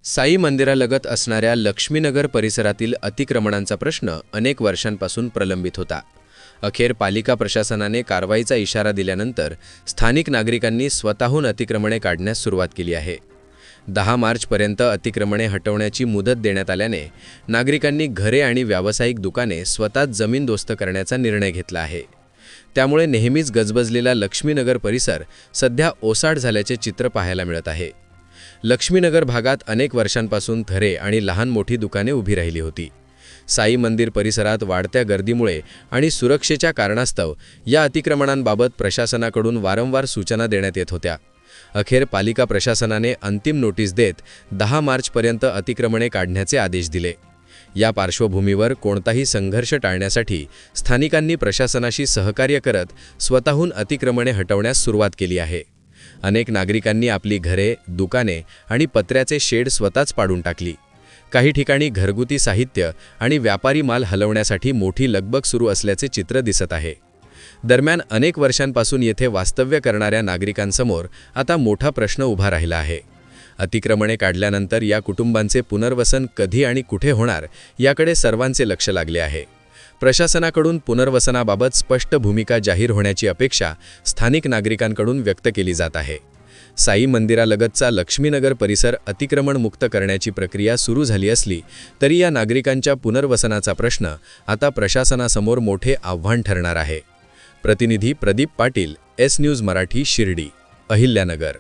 साई मंदिरालगत असणाऱ्या लक्ष्मीनगर परिसरातील अतिक्रमणांचा प्रश्न अनेक वर्षांपासून प्रलंबित होता। अखेर पालिका प्रशासनाने कारवाईचा इशारा दिल्यानंतर स्थानिक नागरिकांनी स्वतःहून अतिक्रमणे काढण्यास सुरुवात केली आहे। 10 मार्चपर्यंत अतिक्रमणे हटवण्याची मुदत देण्यात आल्याने नागरिकांनी घरे आणि व्यावसायिक दुकाने स्वतःच जमीनदोस्त करण्याचा निर्णय घेतला आहे। त्यामुळे नेहमीच गजबजलेला लक्ष्मीनगर परिसर सध्या ओसाड झाल्याचे चित्र पाहायला मिळत आहे। लक्ष्मीनगर भागात अनेक वर्षांपासून थरे आणि लहान मोठी दुकाने उभी राहिली होती। साई मंदिर परिसरात वाढत्या गर्दीमुळे आणि सुरक्षेच्या कारणास्तव या अतिक्रमणांबाबत प्रशासनाकडून वारंवार सूचना देण्यात येत होत्या। अखेर पालिका प्रशासनाने अंतिम नोटीस देत 10 मार्चपर्यंत अतिक्रमणे काढण्याचे आदेश दिले। या पार्श्वभूमीवर कोणताही संघर्ष टाळण्यासाठी स्थानिकांनी प्रशासनाशी सहकार्य करत स्वतःहून अतिक्रमणे हटवण्यास सुरुवात केली आहे। अनेक नागरिकांनी आपली घरे, दुकाने आणि पत्र्याचे शेड स्वतःच पाडून टाकली। काही ठिकाणी घरगुती साहित्य आणि व्यापारी माल हलवण्यासाठी मोठी लगबग सुरू असल्याचे चित्र दिसत आहे। दरम्यान अनेक वर्षांपासून येथे वास्तव्य करणाऱ्या नागरिकांसमोर आता मोठा प्रश्न उभा राहिला आहे। अतिक्रमणे काढल्यानंतर या कुटुंबांचे पुनर्वसन कधी आणि कुठे होणार याकडे सर्वांचे लक्ष लागले आहे। प्रशासनाकडून पुनर्वसनाबाबत स्पष्ट भूमिका जाहीर होण्याची अपेक्षा स्थानिक नागरिकांकडून व्यक्त केली जात आहे। साई मंदिरालगतचा लक्ष्मीनगर परिसर अतिक्रमणमुक्त करण्याची प्रक्रिया सुरू झाली असली तरी या नागरिकांच्या पुनर्वसनाचा प्रश्न आता प्रशासनासमोर मोठे आव्हान ठरणार आहे। प्रतिनिधी प्रदीप पाटील, एस न्यूज मराठी, शिर्डी, अहिल्यानगर।